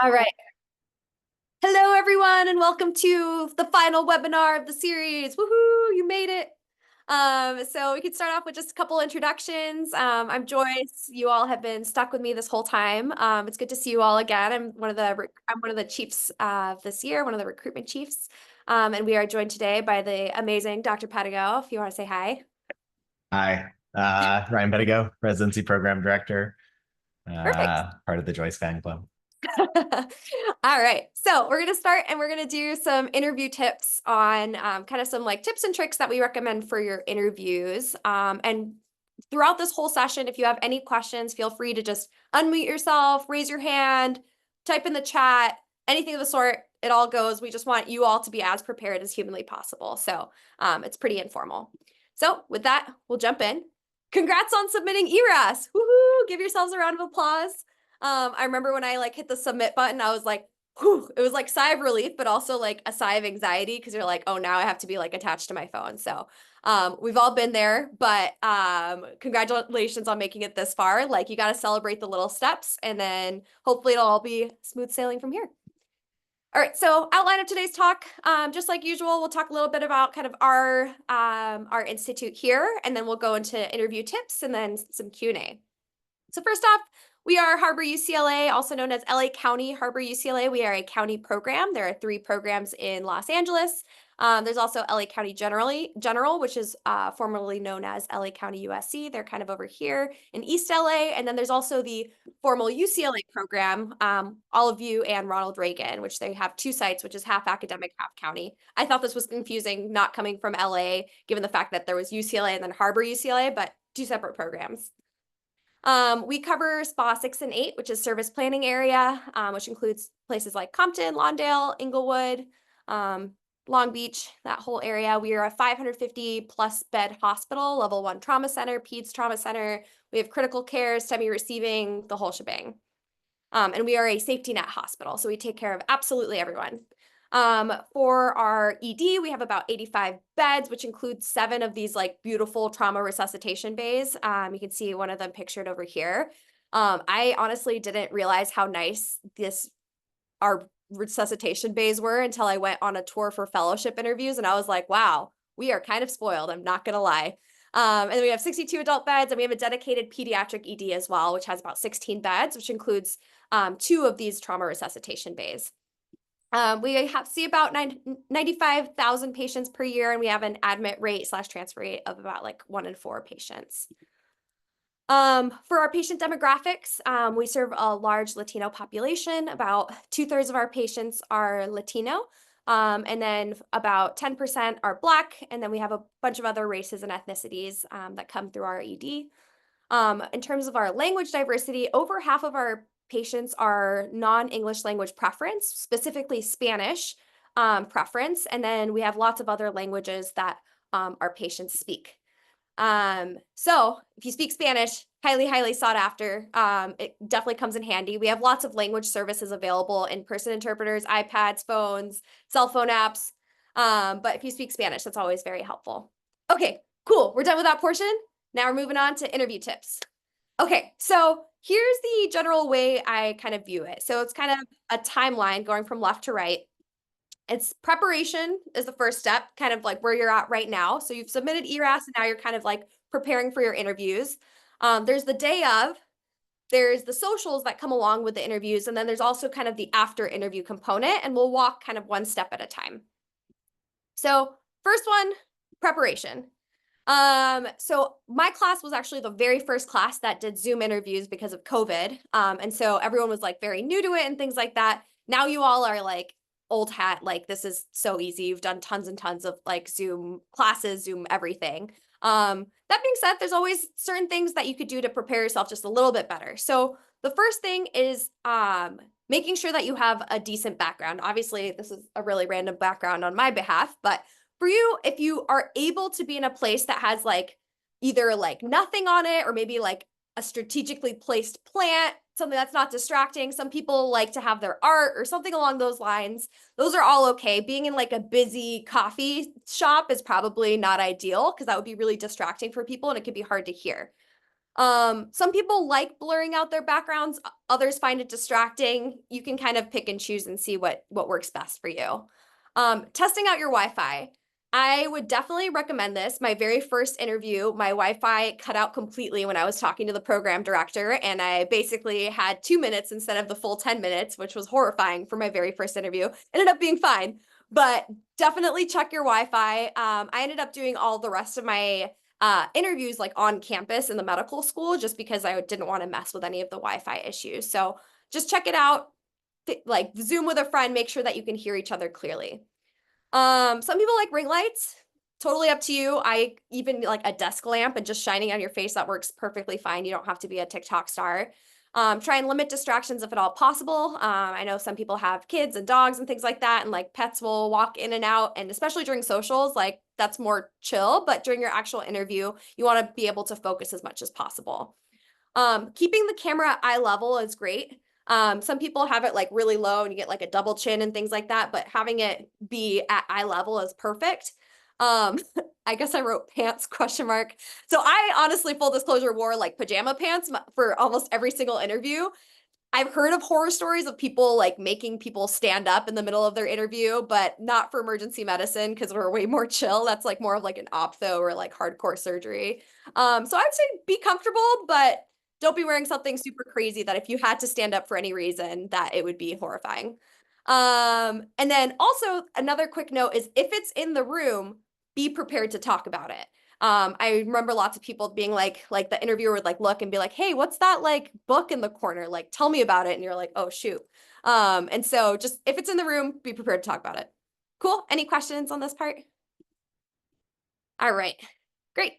All right. Hello, everyone, and welcome to the final webinar of the series. Woohoo, you made it. So we could start off with just a couple introductions. I'm Joyce. You all have been stuck with me this whole time. It's good to see you all again. I'm one of the chiefs this year, one of the recruitment chiefs. And we are joined today by the amazing Dr. Patago. If you want to say hi. Hi, Ryan Bedigo, Residency Program Director, Perfect. part of the Joyce Fan Club. All right. So we're going to start and we're going to do some interview tips on kind of some like tips and tricks that we recommend for your interviews. And throughout this whole session, if you have any questions, feel free to just unmute yourself, raise your hand, type in the chat, anything of the sort. It all goes. We just want you all to be as prepared as humanly possible. So it's pretty informal. So with that, we'll jump in. Congrats on submitting ERAS. Woohoo! Give yourselves a round of applause. I remember when I like hit the submit button, I was like, whew, it was like sigh of relief, but also like a sigh of anxiety because you're like, oh, now I have to be like attached to my phone. So we've all been there, but congratulations on making it this far. Like you got to celebrate the little steps and then hopefully it'll all be smooth sailing from here. All right, so outline of today's talk, just like usual, we'll talk a little bit about kind of our institute here, and then we'll go into interview tips and then some Q&A. So first off, we are Harbor UCLA, also known as LA County Harbor UCLA. We are a county program. There are 3 programs in Los Angeles. There's also LA County General, which is formerly known as LA County USC. They're kind of over here in East LA. And then there's also the formal UCLA program, Olive View and Ronald Reagan, which they have 2 sites, which is half academic, half county. I thought this was confusing, not coming from LA, given the fact that there was UCLA and then Harbor UCLA, but 2 separate programs. We cover SPA 6 and 8, which is service planning area, which includes places like Compton, Lawndale, Inglewood, Long Beach, that whole area. We are a 550 plus bed hospital, level 1 trauma center, peds trauma center. We have critical care, semi-receiving, the whole shebang. And we are a safety net hospital, so we take care of absolutely everyone. For our ED, we have about 85 beds, which includes 7 of these like beautiful trauma resuscitation bays. You can see one of them pictured over here. I honestly didn't realize how nice our resuscitation bays were until I went on a tour for fellowship interviews, and I was like, wow, we are kind of spoiled, I'm not gonna lie. And we have 62 adult beds, and we have a dedicated pediatric ED as well, which has about 16 beds, which includes 2 of these trauma resuscitation bays. We see about 95,000 patients per year, and we have an admit rate / transfer rate of about like 1 in 4 patients. For our patient demographics, we serve a large Latino population. About 2/3 of our patients are Latino, and then about 10% are Black, and then we have a bunch of other races and ethnicities that come through our ED. In terms of our language diversity, over half of our patients are non-English language preference, specifically Spanish preference, and then we have lots of other languages that our patients speak. So if you speak Spanish, highly, highly sought after. It definitely comes in handy. We have lots of language services available, in-person interpreters, iPads, phones, cell phone apps. But if you speak Spanish, that's always very helpful. Okay, cool. We're done with that portion. Now we're moving on to interview tips. Okay, so here's the general way I kind of view it. So it's kind of a timeline going from left to right. It's preparation is the first step, kind of like where you're at right now. So you've submitted ERAS and now you're kind of like preparing for your interviews. There's the day of, there's the socials that come along with the interviews, and then there's also kind of the after interview component, and we'll walk kind of one step at a time. So first one, preparation. So my class was actually the very first class that did Zoom interviews because of COVID. And so everyone was like very new to it and things like that. Now you all are like old hat, like this is so easy. You've done tons and tons of like Zoom classes, Zoom everything. That being said, there's always certain things that you could do to prepare yourself just a little bit better. So the first thing is making sure that you have a decent background. Obviously, this is a really random background on my behalf, but for you, if you are able to be in a place that has like either like nothing on it or maybe like a strategically placed plant, something that's not distracting. Some people like to have their art or something along those lines. Those are all okay. Being in like a busy coffee shop is probably not ideal because that would be really distracting for people and it could be hard to hear. Some people like blurring out their backgrounds, others find it distracting. You can kind of pick and choose and see what works best for you. Testing out your Wi-Fi. I would definitely recommend this. My very first interview, my Wi-Fi cut out completely when I was talking to the program director, and I basically had 2 minutes instead of the full 10 minutes, which was horrifying for my very first interview. Ended up being fine, but definitely check your Wi-Fi. I ended up doing all the rest of my interviews like on campus in the medical school just because I didn't want to mess with any of the Wi-Fi issues. So just check it out, like Zoom with a friend, make sure that you can hear each other clearly. Some people like ring lights. Totally up to you. I even like a desk lamp and just shining on your face, that works perfectly fine. You don't have to be a TikTok star. Try and limit distractions if at all possible. I know some people have kids and dogs and things like that, and like pets will walk in and out, and especially during socials, like that's more chill, but during your actual interview, you want to be able to focus as much as possible. Keeping the camera at eye level is great. Some people have it like really low and you get like a double chin and things like that, but having it be at eye level is perfect. Um, I guess I wrote pants question mark. So I honestly, full disclosure, wore like pajama pants for almost every single interview. I've heard of horror stories of people like making people stand up in the middle of their interview, but not for emergency medicine because we're way more chill. That's like more of like an optho or like hardcore surgery. So I'd say be comfortable, but don't be wearing something super crazy that if you had to stand up for any reason, that it would be horrifying. And then also another quick note is if it's in the room, be prepared to talk about it. I remember lots of people being like the interviewer would like look and be like, "Hey, what's that like book in the corner? Like, tell me about it." And you're like, "Oh, shoot." And so just if it's in the room, be prepared to talk about it. Cool. Any questions on this part? All right. Great.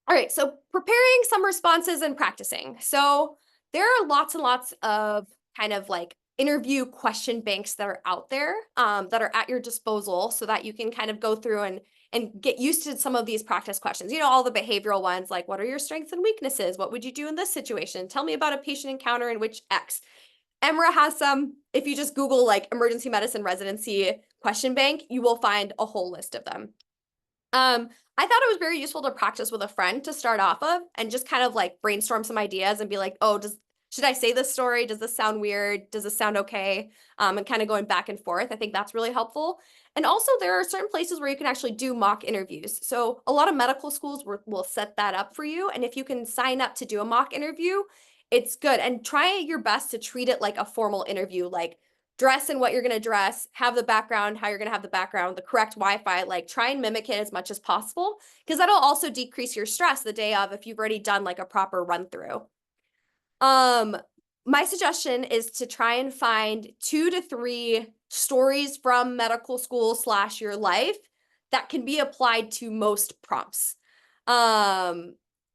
All right, so preparing some responses and practicing. So there are lots and lots of kind of like interview question banks that are out there that are at your disposal so that you can kind of go through and get used to some of these practice questions. You know, all the behavioral ones like what are your strengths and weaknesses? What would you do in this situation? Tell me about a patient encounter in which X. EMRA has some, if you just Google like emergency medicine residency question bank, you will find a whole list of them. I thought it was very useful to practice with a friend to start off of and just kind of like brainstorm some ideas and be like, oh, should I say this story? Does this sound weird? Does this sound okay? And kind of going back and forth. I think that's really helpful. And also there are certain places where you can actually do mock interviews. So a lot of medical schools will set that up for you. And if you can sign up to do a mock interview, it's good. And try your best to treat it like a formal interview, like dress in what you're going to dress, have the background, how you're going to have the background, the correct Wi-Fi, like try and mimic it as much as possible because that'll also decrease your stress the day of if you've already done like a proper run through. Um, my suggestion is to try and find 2 to 3 stories from medical school / your life that can be applied to most prompts.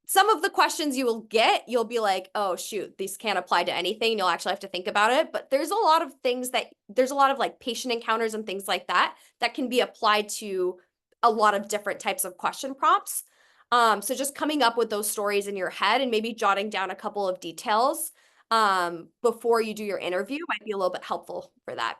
Some of the questions you will get, you'll be like, oh, shoot, these can't apply to anything. You'll actually have to think about it. But there's a lot of things there's a lot of like patient encounters and things like that that can be applied to a lot of different types of question prompts. So just coming up with those stories in your head and maybe jotting down a couple of details before you do your interview might be a little bit helpful for that.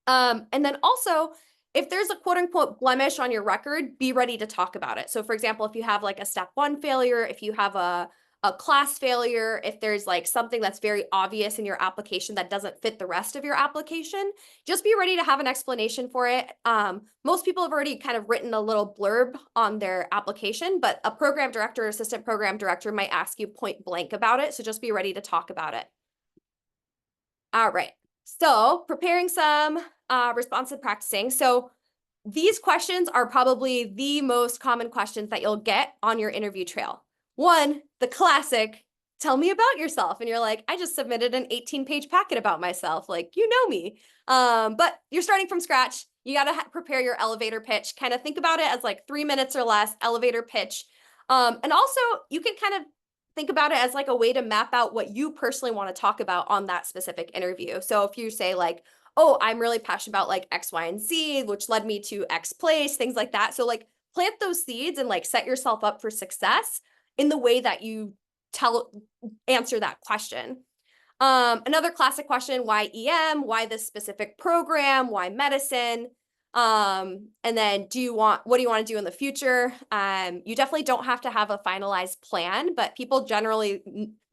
And then also, if there's a quote unquote blemish on your record, be ready to talk about it. So for example, if you have like a step 1 failure, if you have a class failure, if there's like something that's very obvious in your application that doesn't fit the rest of your application, just be ready to have an explanation for it. Most people have already kind of written a little blurb on their application, but a program director or assistant program director might ask you point blank about it. So just be ready to talk about it. All right. So preparing some responsive practicing. So these questions are probably the most common questions that you'll get on your interview trail. One, the classic, tell me about yourself. And you're like, I just submitted an 18-page packet about myself. Like, you know me. But you're starting from scratch. You got to prepare your elevator pitch. Kind of think about it as like 3 minutes or less elevator pitch. And also you can kind of think about it as like a way to map out what you personally want to talk about on that specific interview. So if you say like, oh, I'm really passionate about like X, Y, and Z, which led me to X place, things like that. So like plant those seeds and like set yourself up for success in the way that you answer that question. Another classic question, why EM? Why this specific program? Why medicine? And then what do you want to do in the future? You definitely don't have to have a finalized plan, but people generally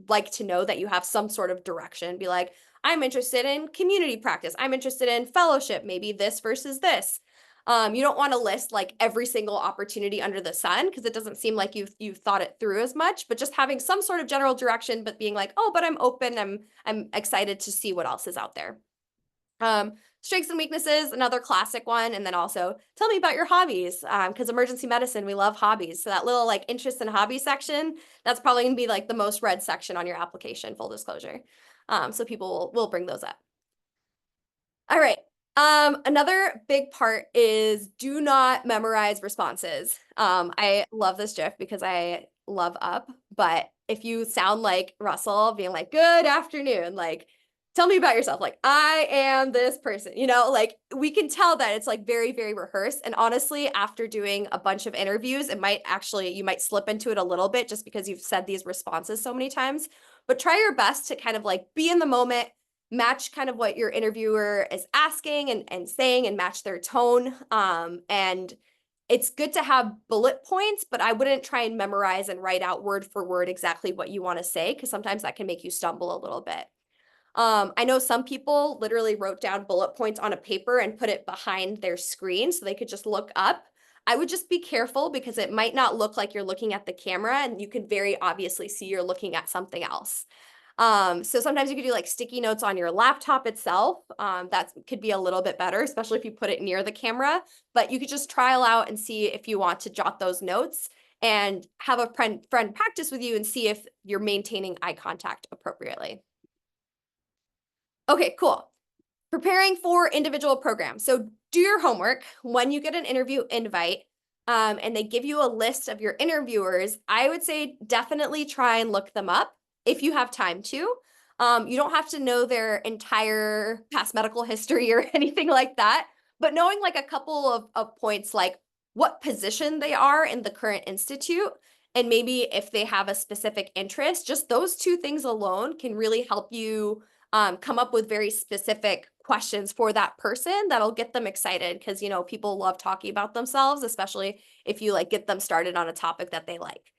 like to know that you have some sort of direction. Be like, I'm interested in community practice. I'm interested in fellowship, maybe this versus this. You don't want to list like every single opportunity under the sun because it doesn't seem like you've thought it through as much, but just having some sort of general direction, but being like, oh, but I'm open. I'm excited to see what else is out there. Strengths and weaknesses, another classic one. And then also tell me about your hobbies. Because emergency medicine, we love hobbies. So that little like interest and hobby section, that's probably gonna be like the most read section on your application, full disclosure. So people will bring those up. All right. Another big part is do not memorize responses. I love this GIF because I love up, but if you sound like Russell being like, good afternoon, like, tell me about yourself. Like, I am this person, like we can tell that it's like very, very rehearsed. And honestly, after doing a bunch of interviews, you might slip into it a little bit just because you've said these responses so many times, but try your best to kind of like be in the moment, match kind of what your interviewer is asking and saying and match their tone. And it's good to have bullet points, but I wouldn't try and memorize and write out word for word exactly what you want to say, because sometimes that can make you stumble a little bit. I know some people literally wrote down bullet points on a paper and put it behind their screen so they could just look up. I would just be careful because it might not look like you're looking at the camera and you can very obviously see you're looking at something else. So sometimes you could do like sticky notes on your laptop itself. That could be a little bit better, especially if you put it near the camera, but you could just trial out and see if you want to jot those notes and have a friend practice with you and see if you're maintaining eye contact appropriately. Okay, cool. Preparing for individual programs. So do your homework when you get an interview invite, and they give you a list of your interviewers. I would say definitely try and look them up if you have time to. You don't have to know their entire past medical history or anything like that, but knowing like a couple of points, like what position they are in the current institute, and maybe if they have a specific interest, just those two things alone can really help you come up with very specific questions for that person that'll get them excited, because people love talking about themselves, especially if you like get them started on a topic that they like.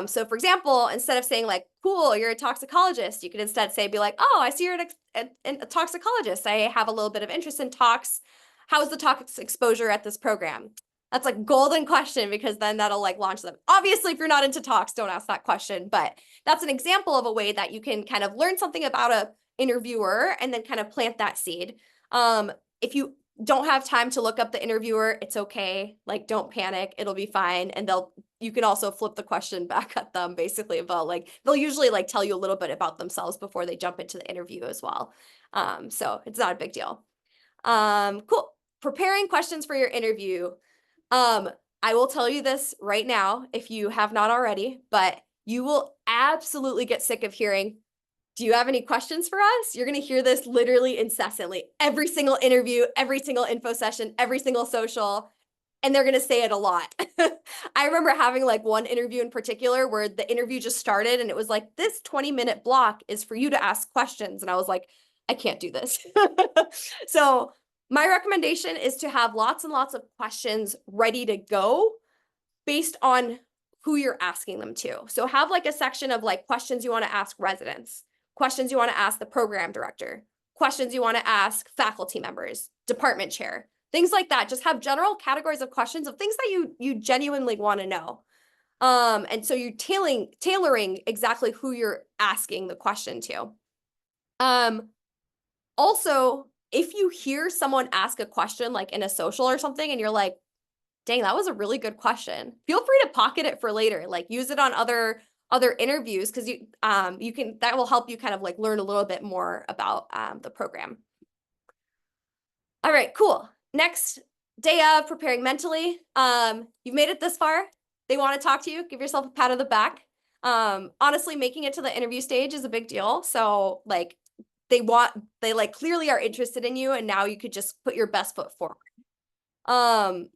So for example, instead of saying like, cool, you're a toxicologist, you could instead be like, oh, I see you're a toxicologist. I have a little bit of interest in tox. How's the tox exposure at this program? That's like golden question, because then that'll like launch them. Obviously, if you're not into tox, don't ask that question, but that's an example of a way that you can kind of learn something about a interviewer and then kind of plant that seed. If you don't have time to look up the interviewer, it's okay. Like, don't panic. It'll be fine. And you can also flip the question back at them, basically about like, they'll usually like tell you a little bit about themselves before they jump into the interview as well. So it's not a big deal. Cool. Preparing questions for your interview. I will tell you this right now, if you have not already, but you will absolutely get sick of hearing, do you have any questions for us? You're going to hear this literally incessantly. Every single interview, every single info session, every single social, and they're going to say it a lot. I remember having like one interview in particular where the interview just started and it was like, this 20-minute block is for you to ask questions. And I was like, I can't do this. So my recommendation is to have lots and lots of questions ready to go based on who you're asking them to. So have like a section of like questions you want to ask residents, questions you want to ask the program director, questions you want to ask faculty members, department chair, things like that. Just have general categories of questions of things that you genuinely want to know. And so you're tailoring exactly who you're asking the question to. Also, if you hear someone ask a question like in a social or something and you're like, dang, that was a really good question, feel free to pocket it for later. Like use it on other interviews, because that will help you kind of like learn a little bit more about the program. All right, cool. Next, day of preparing mentally. You've made it this far. They want to talk to you. Give yourself a pat on the back. Honestly, making it to the interview stage is a big deal. So like they like clearly are interested in you, and now you could just put your best foot forward.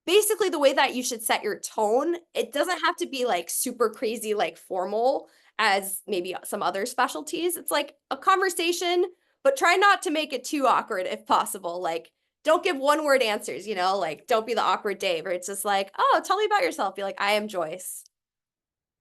Basically the way that you should set your tone, it doesn't have to be like super crazy, like formal as maybe some other specialties. It's like a conversation, but try not to make it too awkward if possible. Like don't give one word answers, like don't be the awkward Dave, or it's just like, oh, tell me about yourself. Be like, I am Joyce.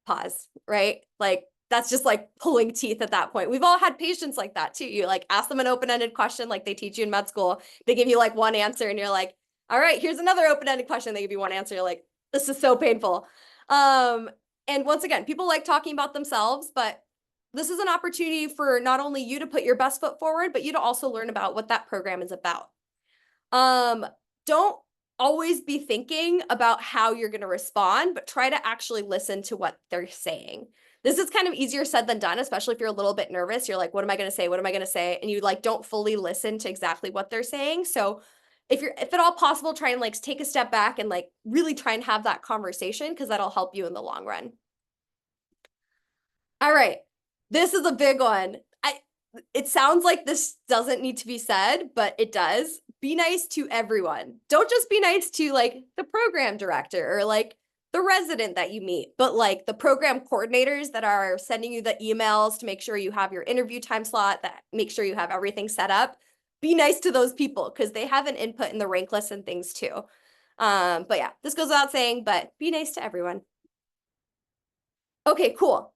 Pause, right? Like that's just like pulling teeth at that point. We've all had patients like that too. You like ask them an open-ended question like they teach you in med school. They give you like one answer and you're like, all right, here's another open-ended question. They give you one answer. You're like, this is so painful. And once again, people like talking about themselves, but this is an opportunity for not only you to put your best foot forward, but you to also learn about what that program is about. Don't always be thinking about how you're going to respond, but try to actually listen to what they're saying. This is kind of easier said than done, especially if you're a little bit nervous. You're like, what am I going to say? What am I going to say? And you like don't fully listen to exactly what they're saying. So if at all possible, try and like take a step back and like really try and have that conversation because that'll help you in the long run. All right. This is a big one. It sounds like this doesn't need to be said, but it does. Be nice to everyone. Don't just be nice to like the program director or like the resident that you meet, but like the program coordinators that are sending you the emails to make sure you have your interview time slot, that make sure you have everything set up. Be nice to those people because they have an input in the rank list and things too. But yeah, this goes without saying, but be nice to everyone. Okay, cool.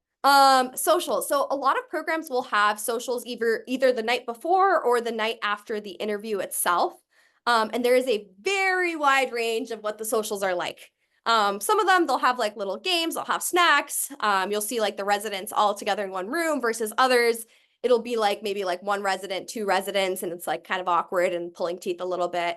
Socials. So a lot of programs will have socials either the night before or the night after the interview itself. And there is a very wide range of what the socials are like. Some of them, they'll have like little games, they'll have snacks. You'll see like the residents all together in one room versus others. It'll be like maybe like one resident, two residents, and it's like kind of awkward and pulling teeth a little bit.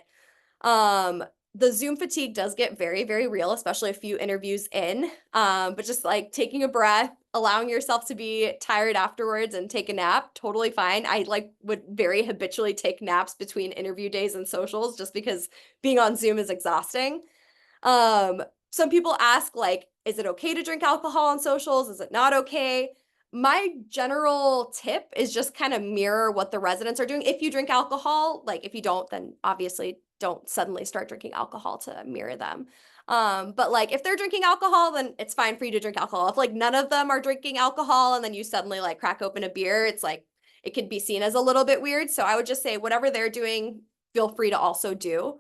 Um, the Zoom fatigue does get very, very real, especially a few interviews in. But just like taking a breath, allowing yourself to be tired afterwards and take a nap, totally fine. I like would very habitually take naps between interview days and socials just because being on Zoom is exhausting. Some people ask like, is it okay to drink alcohol on socials? Is it not okay? My general tip is just kind of mirror what the residents are doing. If you drink alcohol, like if you don't, then obviously don't suddenly start drinking alcohol to mirror them. But like if they're drinking alcohol, then it's fine for you to drink alcohol. If like none of them are drinking alcohol and then you suddenly like crack open a beer, it's like it could be seen as a little bit weird. So I would just say whatever they're doing, feel free to also do.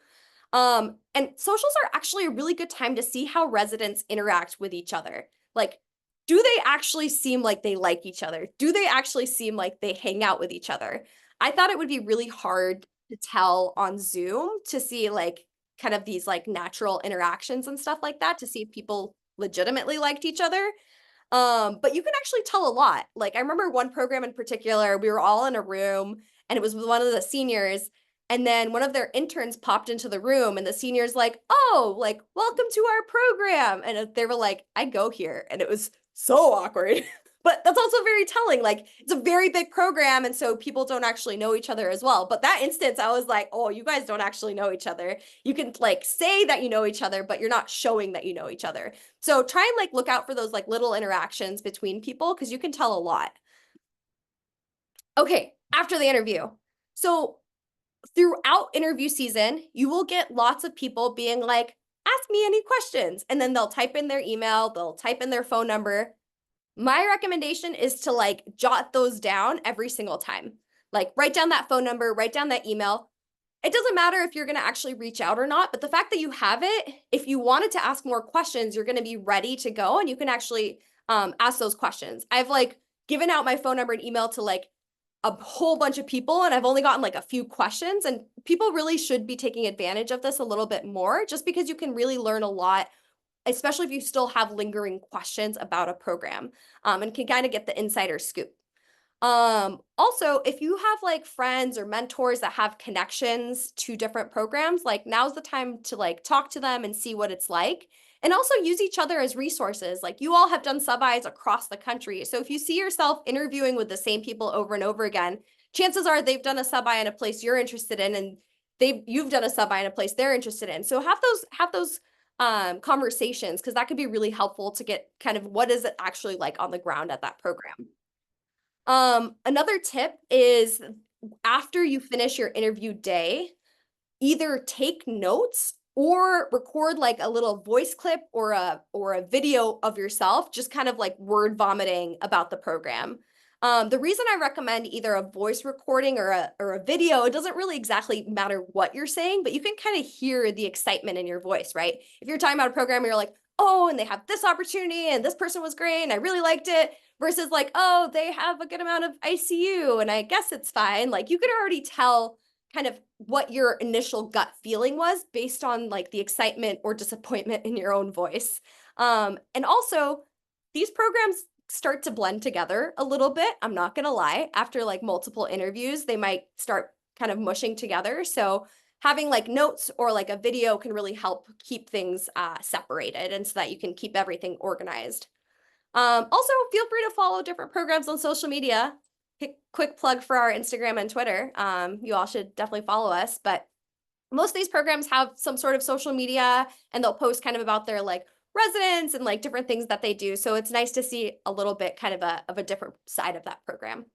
And socials are actually a really good time to see how residents interact with each other. Like, do they actually seem like they like each other? Do they actually seem like they hang out with each other? I thought it would be really hard to tell on Zoom to see like kind of these like natural interactions and stuff like that to see if people legitimately liked each other. But you can actually tell a lot. Like I remember one program in particular, we were all in a room and it was with one of the seniors. And then one of their interns popped into the room and the senior's like, oh, like, welcome to our program. And they were like, I go here. And it was so awkward. But that's also very telling. Like, it's a very big program. And so people don't actually know each other as well. But that instance, I was like, oh, you guys don't actually know each other. You can like say that you know each other, but you're not showing that you know each other. So try and like look out for those like little interactions between people because you can tell a lot. Okay, after the interview. So throughout interview season, you will get lots of people being like, ask me any questions. And then they'll type in their email, they'll type in their phone number. My recommendation is to like jot those down every single time. Like write down that phone number, write down that email. It doesn't matter if you're going to actually reach out or not, but the fact that you have it, if you wanted to ask more questions, you're going to be ready to go and you can actually ask those questions. I've like given out my phone number and email to like a whole bunch of people and I've only gotten like a few questions, and people really should be taking advantage of this a little bit more just because you can really learn a lot, especially if you still have lingering questions about a program, and can kind of get the insider scoop. Also, if you have like friends or mentors that have connections to different programs, like now's the time to like talk to them and see what it's like. And also use each other as resources. Like you all have done sub-Is across the country. So if you see yourself interviewing with the same people over and over again, chances are they've done a sub-I in a place you're interested in, and you've done a sub-I in a place they're interested in. So have those conversations because that could be really helpful to get kind of what is it actually like on the ground at that program. Another tip is after you finish your interview day, either take notes or record like a little voice clip or a video of yourself, just kind of like word vomiting about the program. The reason I recommend either a voice recording or a video, it doesn't really exactly matter what you're saying, but you can kind of hear the excitement in your voice, right? If you're talking about a program and you're like, oh, and they have this opportunity and this person was great and I really liked it, versus like, oh, they have a good amount of ICU and I guess it's fine. Like you could already tell kind of what your initial gut feeling was based on like the excitement or disappointment in your own voice. And also, these programs start to blend together a little bit. I'm not going to lie. After like multiple interviews, they might start kind of mushing together. So having like notes or like a video can really help keep things separated and so that you can keep everything organized. Also, feel free to follow different programs on social media. Quick plug for our Instagram and Twitter. You all should definitely follow us. But most of these programs have some sort of social media and they'll post kind of about their like residents and like different things that they do. So it's nice to see a little bit kind of a different side of that program.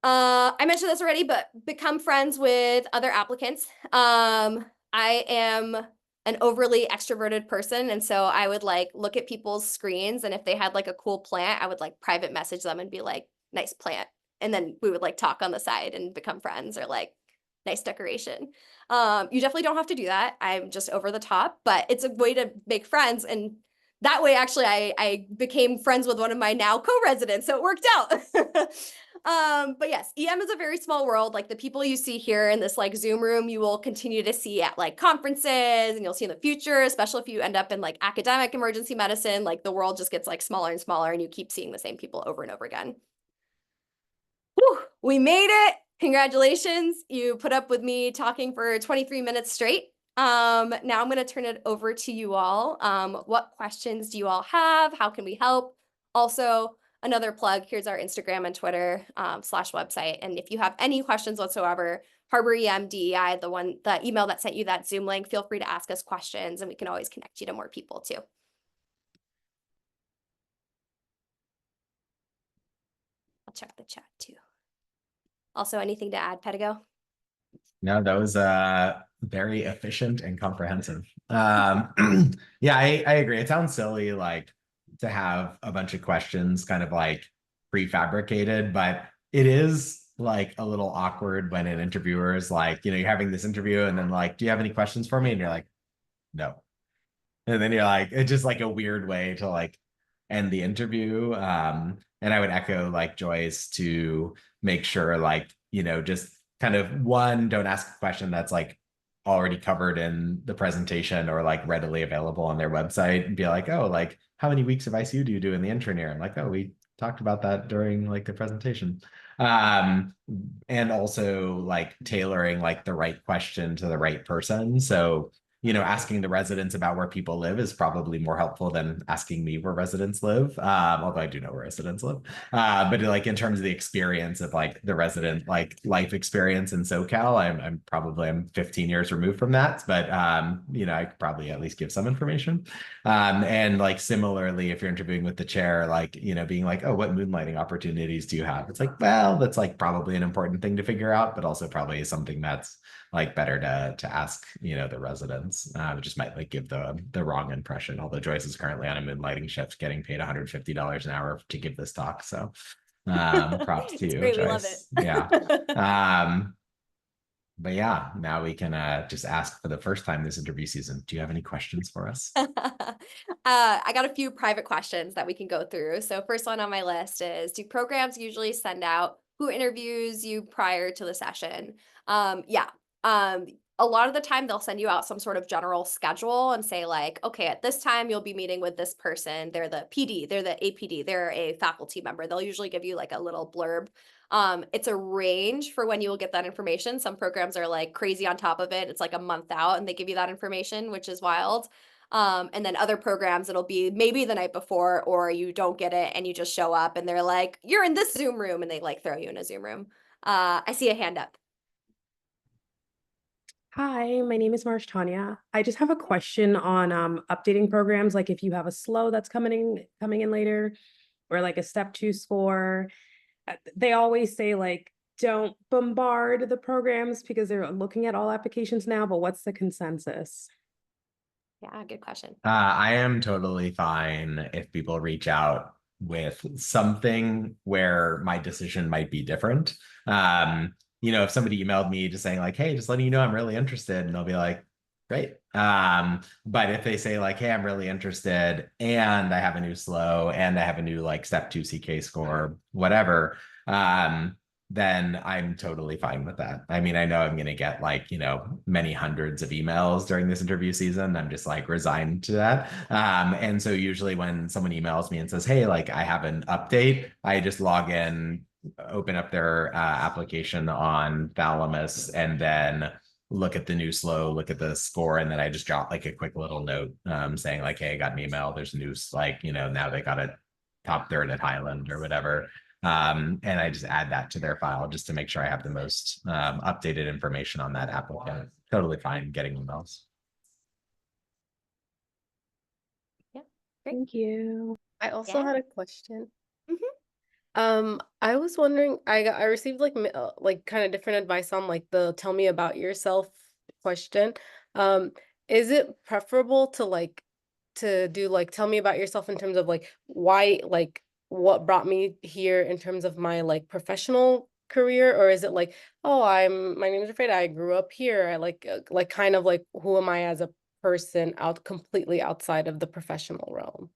I mentioned this already, but become friends with other applicants. I am an overly extroverted person, and so I would like look at people's screens, and if they had like a cool plant, I would like private message them and be like, "Nice plant," and then we would like talk on the side and become friends, or like, "Nice decoration." You definitely don't have to do that. I'm just over the top, but it's a way to make friends, and that way, actually, I became friends with one of my now co-residents, so it worked out. But yes, EM is a very small world. Like the people you see here in this like Zoom room, you will continue to see at like conferences and you'll see in the future, especially if you end up in like academic emergency medicine, like the world just gets like smaller and smaller and you keep seeing the same people over and over again. Whew, we made it. Congratulations. You put up with me talking for 23 minutes straight. Now I'm going to turn it over to you all. What questions do you all have? How can we help? Also, another plug, here's our Instagram and Twitter slash website. And if you have any questions whatsoever, Harbor EM DEI, the email that sent you that Zoom link, feel free to ask us questions and we can always connect you to more people too. I'll check the chat too. Also, anything to add, Pedigo? No, that was very efficient and comprehensive. Yeah, I agree. It sounds silly like to have a bunch of questions kind of like prefabricated, but it is like a little awkward when an interviewer is like, you're having this interview and then like, do you have any questions for me? And you're like, no. And then you're like, it's just like a weird way to like end the interview. And I would echo like Joyce to make sure like, just kind of one, don't ask a question that's like already covered in the presentation or like readily available on their website and be like, oh, like how many weeks of ICU do you do in the intern year? I'm like, oh, we talked about that during like the presentation. And also like tailoring like the right question to the right person. So asking the residents about where people live is probably more helpful than asking me where residents live. Although I do know where residents live. But like in terms of the experience of like the resident like life experience in SoCal, I'm 15 years removed from that. But I could probably at least give some information. And like similarly, if you're interviewing with the chair, like, being like, oh, what moonlighting opportunities do you have? It's like, well, that's like probably an important thing to figure out, but also probably something that's like better to ask the residents. It just might like give the wrong impression, although Joyce is currently on a moonlighting shift getting paid $150 an hour to give this talk, so props to you, Great, Joyce. we love it. Yeah. But yeah, now we can just ask for the first time this interview season, do you have any questions for us? I got a few private questions that we can go through. So first one on my list is, do programs usually send out who interviews you prior to the session? Yeah. A lot of the time they'll send you out some sort of general schedule and say like, okay, at this time you'll be meeting with this person. They're the PD, they're the APD, they're a faculty member. They'll usually give you like a little blurb. It's a range for when you will get that information. Some programs are like crazy on top of it. It's like a month out and they give you that information, which is wild. And then other programs, it'll be maybe the night before, or you don't get it and you just show up and they're like, you're in this Zoom room, and they like throw you in a Zoom room. I see a hand up. Hi, my name is Marsh Tanya. I just have a question on updating programs, like if you have a slow that's coming in later, or like a step 2 score. They always say like don't bombard the programs because they're looking at all applications now, but what's the consensus? Yeah, good question. I am totally fine if people reach out with something where my decision might be different. If somebody emailed me just saying like, hey, just letting you know I'm really interested, and they'll be like, great. But if they say like, hey, I'm really interested and I have a new slow and I have a new like step 2 CK score, whatever, then I'm totally fine with that. I mean, I know I'm going to get like, many hundreds of emails during this interview season. I'm just like resigned to that. And so usually when someone emails me and says, hey, like I have an update, I just log in, open up their application on Thalamus, and then look at the new slow, look at the score, and then I just jot like a quick little note saying like, hey, I got an email. There's news, like, now they got a top third at Highland or whatever. And I just add that to their file just to make sure I have the most updated information on that applicant. Totally fine getting emails. Yeah, great. Thank you. I also Yeah. had a question. Mhm. I was wondering, I received like kind of different advice on like the tell me about yourself question. Um, is it preferable to do like tell me about yourself in terms of like why, like what brought me here in terms of my like professional career, or is it like, oh, my name is Rafida, I grew up here, I like kind of like who am I as a person completely outside of the professional realm?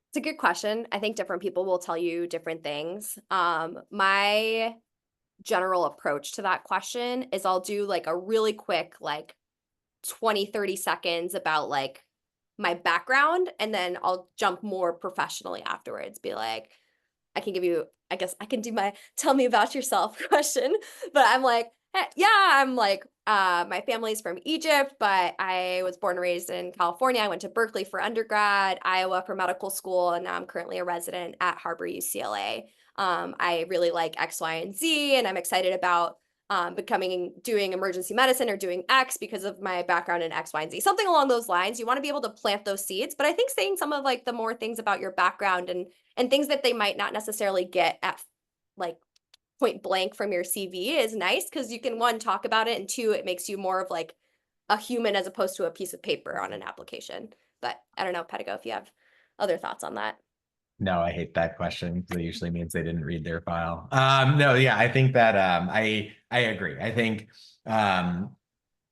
It's a good question. I think different people will tell you different things. My general approach to that question is I'll do like a really quick, like 20-30 seconds about like my background, and then I'll jump more professionally afterwards. Be like, I can give you, I guess I can do my tell me about yourself question, but I'm like, yeah, I'm like, my family's from Egypt, but I was born and raised in California. I went to Berkeley for undergrad, Iowa for medical school, and now I'm currently a resident at Harbor UCLA. I really like X, Y, and Z, and I'm excited about doing emergency medicine or doing X because of my background in X, Y, and Z, something along those lines. You want to be able to plant those seeds, but I think saying some of like the more things about your background and things that they might not necessarily get at like point blank from your CV is nice because you can, one, talk about it, and two, it makes you more of like a human as opposed to a piece of paper on an application. But I don't know, Pedigo, if you have other thoughts on that. No, I hate that question because it usually means they didn't read their file. No, yeah, I think that I agree. I think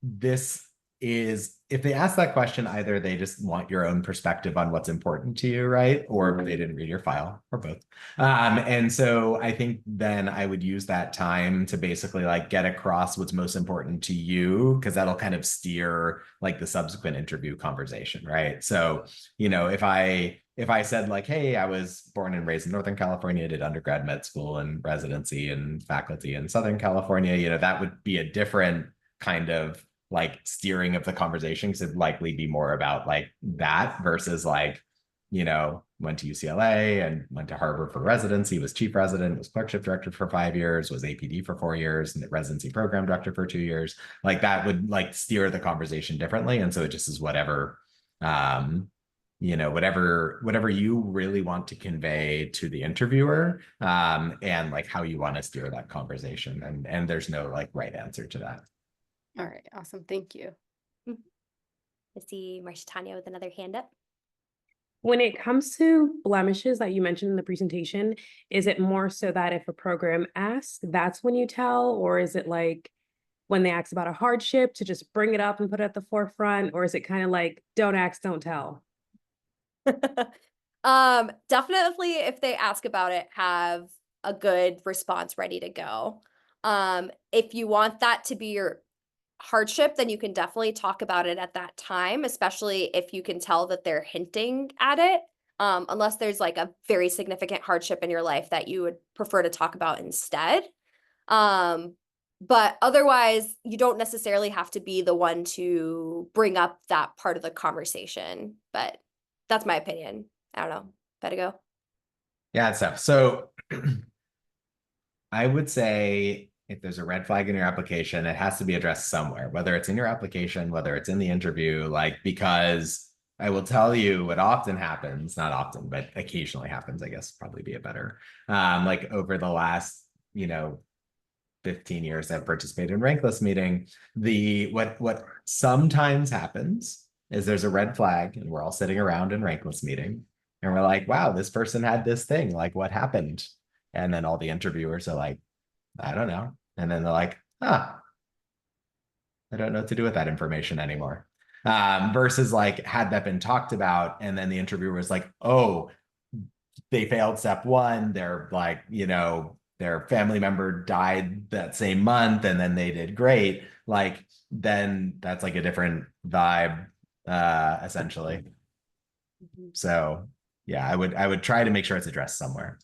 this is, if they ask that question, either they just want your own perspective on what's important to you, right? Or they didn't read your file, or both. And so I think then I would use that time to basically like get across what's most important to you, because that'll kind of steer like the subsequent interview conversation, right? So, if I said like, hey, I was born and raised in Northern California, did undergrad, med school, and residency and faculty in Southern California, that would be a different kind of like steering of the conversation, because it'd likely be more about like that versus like, went to UCLA and went to Harvard for residency, was chief resident, was clerkship director for 5 years, was APD for 4 years, and the residency program director for 2 years. Like that would like steer the conversation differently. And so it just is whatever, whatever you really want to convey to the interviewer, and like how you want to steer that conversation. And there's no like right answer to that. All right, awesome. Thank you. I see Marsha Tanya with another hand up. When it comes to blemishes that you mentioned in the presentation, is it more so that if a program asks, that's when you tell, or is it like when they ask about a hardship to just bring it up and put it at the forefront, or is it kind of like don't ask, don't tell? Definitely if they ask about it, have a good response ready to go. If you want that to be your hardship, then you can definitely talk about it at that time, especially if you can tell that they're hinting at it. Unless there's like a very significant hardship in your life that you would prefer to talk about instead. But otherwise, you don't necessarily have to be the one to bring up that part of the conversation. But that's my opinion. I don't know. Better go. Yeah, it's tough. So I would say if there's a red flag in your application, it has to be addressed somewhere, whether it's in your application, whether it's in the interview, like, because I will tell you what often happens, not often, but occasionally happens, I guess probably be a better, like over the last, 15 years I've participated in rank list meeting, what sometimes happens is there's a red flag and we're all sitting around in rank list meeting. And we're like, wow, this person had this thing. Like, what happened? And then all the interviewers are like, I don't know. And then they're like, ah, I don't know what to do with that information anymore. Versus like, had that been talked about, and then the interviewer was like, oh, they failed step one. They're like, their family member died that same month, and then they did great. Like, then that's like a different vibe, essentially. So yeah, I would try to make sure it's addressed somewhere.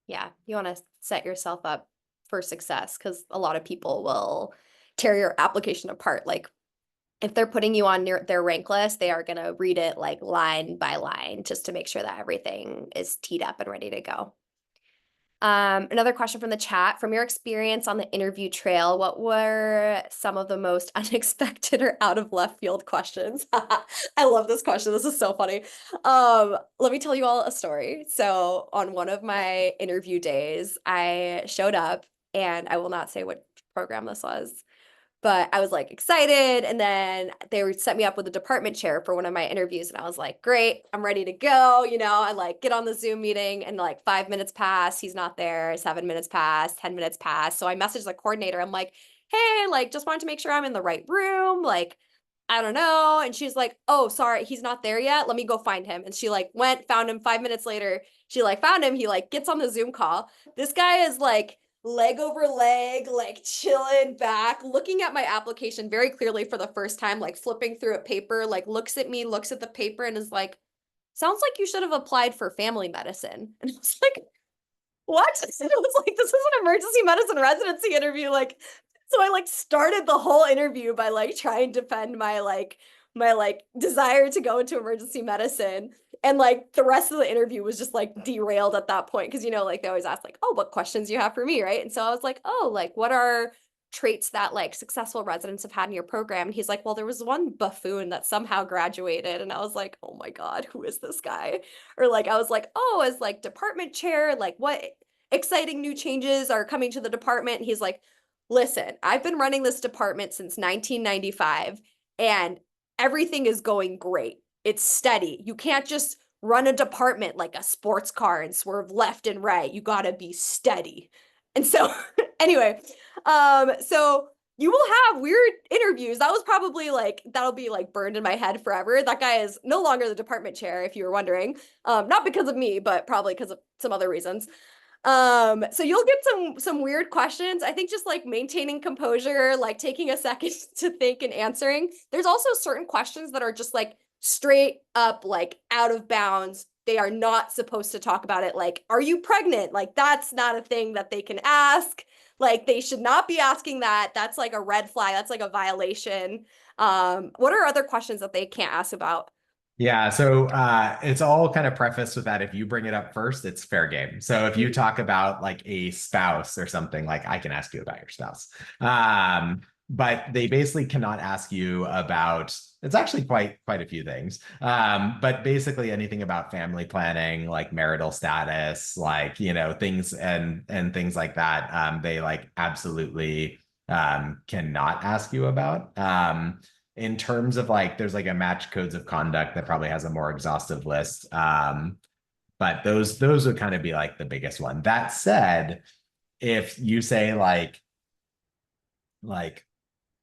Yeah, you want to set yourself up for success because a lot of people will tear your application apart. Like if they're putting you on their rank list, they are going to read it like line by line just to make sure that everything is teed up and ready to go. Another question from the chat. From your experience on the interview trail, what were some of the most unexpected or out of left field questions? I love this question. This is so funny. Let me tell you all a story. So on one of my interview days, I showed up, and I will not say what program this was, but I was like excited. And then they set me up with a department chair for one of my interviews. And I was like, great, I'm ready to go. I like get on the Zoom meeting, and like 5 minutes pass. He's not there. 7 minutes pass, 10 minutes pass. So I messaged the coordinator. I'm like, hey, like just wanted to make sure I'm in the right room. Like, I don't know. And she's like, oh, sorry, he's not there yet. Let me go find him. And she like went, found him 5 minutes later. She like found him. He like gets on the Zoom call. This guy is like leg over leg, like chilling back, looking at my application very clearly for the first time, like flipping through a paper, like looks at me, looks at the paper, and is like, sounds like you should have applied for family medicine. And I was like, what? And it was like, this is an emergency medicine residency interview. Like, so I like started the whole interview by like trying to defend my desire to go into emergency medicine. And like the rest of the interview was just like derailed at that point. Cause like they always ask like, oh, what questions do you have for me? Right. And so I was like, oh, like what are traits that like successful residents have had in your program? And he's like, well, there was one buffoon that somehow graduated. And I was like, oh my God, who is this guy? Or like, I was like, oh, as like department chair, like what exciting new changes are coming to the department? And he's like, listen, I've been running this department since 1995, and everything is going great. It's steady. You can't just run a department like a sports car and swerve left and right. You got to be steady. And so anyway, so you will have weird interviews. That was probably like, that'll be like burned in my head forever. That guy is no longer the department chair, if you were wondering. Not because of me, but probably because of some other reasons. So you'll get some weird questions. I think just like maintaining composure, like taking a second to think and answering. There's also certain questions that are just like straight up like out of bounds. They are not supposed to talk about it. Like, are you pregnant? Like, that's not a thing that they can ask. Like, they should not be asking that. That's like a red flag. That's like a violation. What are other questions that they can't ask about? Yeah, so it's all kind of prefaced with that. If you bring it up first, it's fair game. So if you talk about like a spouse or something, like I can ask you about your spouse. But they basically cannot ask you about, it's actually quite a few things. But basically anything about family planning, like marital status, like, things and things like that. They like absolutely cannot ask you about. In terms of like, there's like a match codes of conduct that probably has a more exhaustive list. But those would kind of be like the biggest one. That said, if you say like,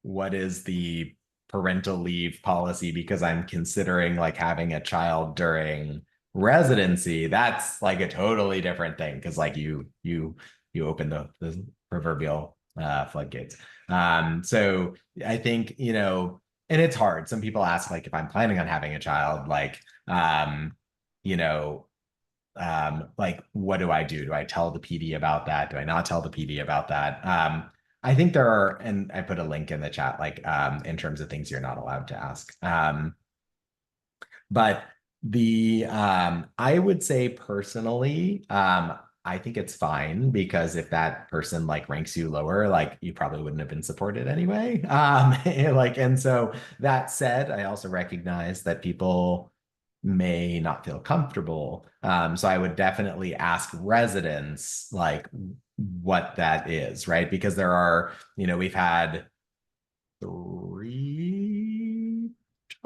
what is the parental leave policy because I'm considering like having a child during residency, that's like a totally different thing because like you open the proverbial floodgates. So I think, and it's hard. Some people ask like if I'm planning on having a child, like like what do I do? Do I tell the PD about that? Do I not tell the PD about that? I think there are, and I put a link in the chat, like in terms of things you're not allowed to ask. But I would say personally, I think it's fine because if that person like ranks you lower, like you probably wouldn't have been supported anyway. And so that said, I also recognize that people may not feel comfortable. So I would definitely ask residents like what that is, right? Because there are, we've had 3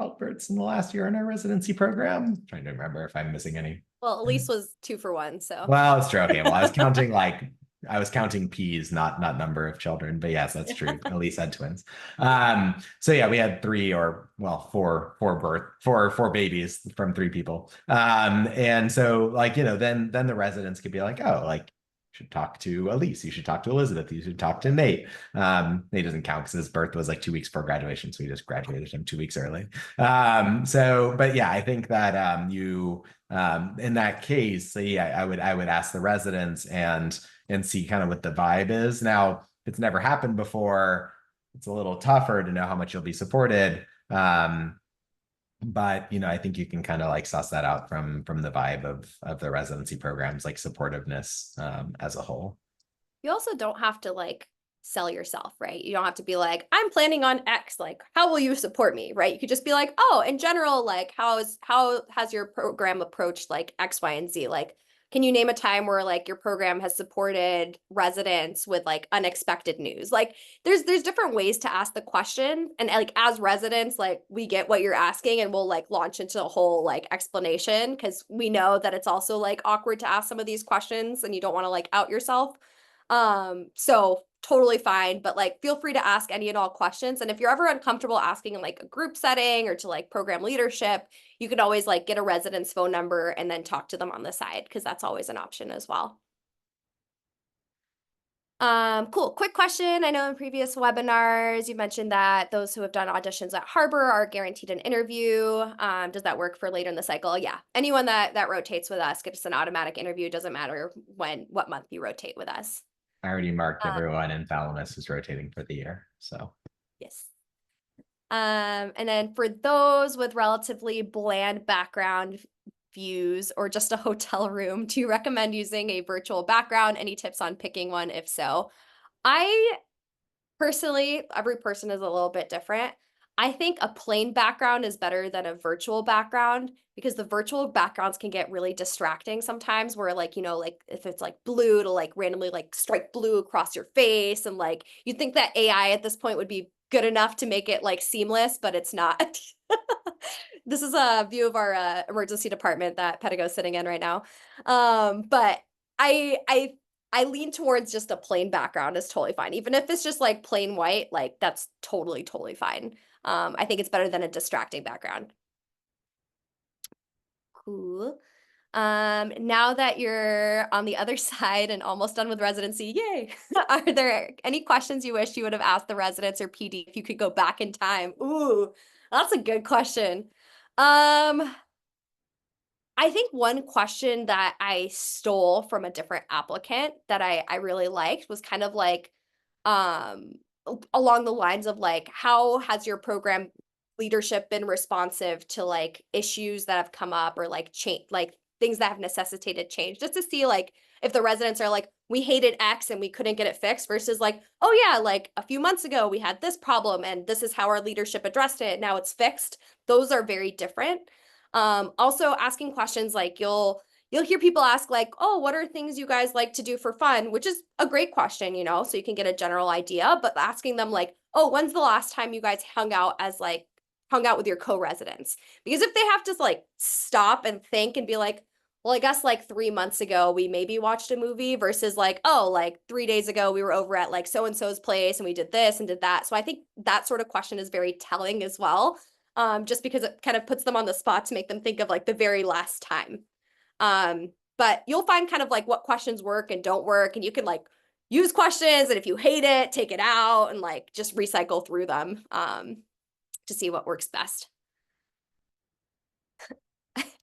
Alberts in the last year in our residency program. I'm trying to remember if I'm missing any. Well, Elise was 2 for 1, so. Well, it's true. Okay, well, I was counting P's, not number of children. But yes, that's true. Elise had twins. So yeah, we had four babies from 3 people. And so like, then the residents could be like, oh, like you should talk to Elise, you should talk to Elizabeth, you should talk to Nate. Nate doesn't count because his birth was like 2 weeks before graduation, so we just graduated him 2 weeks early. But yeah, I think that in that case, so yeah, I would ask the residents and see kind of what the vibe is. Now, if it's never happened before, it's a little tougher to know how much you'll be supported. But I think you can kind of like suss that out from the vibe of the residency programs, like supportiveness as a whole. You also don't have to like sell yourself, right? You don't have to be like, I'm planning on X, like, how will you support me, right? You could just be like, oh, in general, like, how has your program approached like X, Y, and Z? Like, can you name a time where like your program has supported residents with like unexpected news? Like, there's different ways to ask the question, and like as residents, like we get what you're asking, and we'll like launch into a whole like explanation because we know that it's also like awkward to ask some of these questions, and you don't want to like out yourself. So totally fine, but like feel free to ask any and all questions. And if you're ever uncomfortable asking in like a group setting or to like program leadership, you could always like get a resident's phone number and then talk to them on the side, because that's always an option as well. Cool. Quick question. I know in previous webinars, you mentioned that those who have done auditions at Harbor are guaranteed an interview. Does that work for later in the cycle? Yeah. Anyone that rotates with us gets an automatic interview. It doesn't matter what month you rotate with us. I already marked everyone in Thalamus who's rotating for the year. So yes. And then for those with relatively bland background views or just a hotel room, do you recommend using a virtual background? Any tips on picking one? If so, I personally, every person is a little bit different. I think a plain background is better than a virtual background, because the virtual backgrounds can get really distracting sometimes, where like, like if it's like blue to like randomly like strike blue across your face, and like you'd think that AI at this point would be good enough to make it like seamless, but it's not. This is a view of our emergency department that Pedigo's sitting in right now. But I lean towards just a plain background is totally fine. Even if it's just like plain white, like that's totally fine. I think it's better than a distracting background. Cool. Now that you're on the other side and almost done with residency, yay! Are there any questions you wish you would have asked the residents or PD if you could go back in time? Ooh, that's a good question. I think one question that I stole from a different applicant that I really liked was kind of like along the lines of like, how has your program leadership been responsive to like issues that have come up, or like change, like things that have necessitated change, just to see like if the residents are like, we hated X and we couldn't get it fixed, versus like, oh yeah, like a few months ago we had this problem and this is how our leadership addressed it, now it's fixed. Those are very different. Also asking questions like you'll hear people ask like, oh, what are things you guys like to do for fun? Which is a great question, so you can get a general idea, but asking them like, oh, when's the last time you guys hung out with your co-residents? Because if they have to like stop and think and be like, well, I guess like 3 months ago we maybe watched a movie, versus like, oh, like 3 days ago we were over at like so-and-so's place and we did this and did that. So I think that sort of question is very telling as well. Just because it kind of puts them on the spot to make them think of like the very last time. But you'll find kind of like what questions work and don't work, and you can like use questions, and if you hate it, take it out and like just recycle through them to see what works best.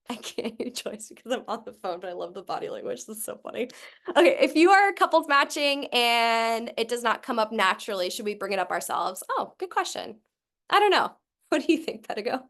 I can't hear Joyce because I'm on the phone, but I love the body language. This is so funny. Okay, if you are couples matching and it does not come up naturally, should we bring it up ourselves? Oh, good question. I don't know. What do you think, Pedigo?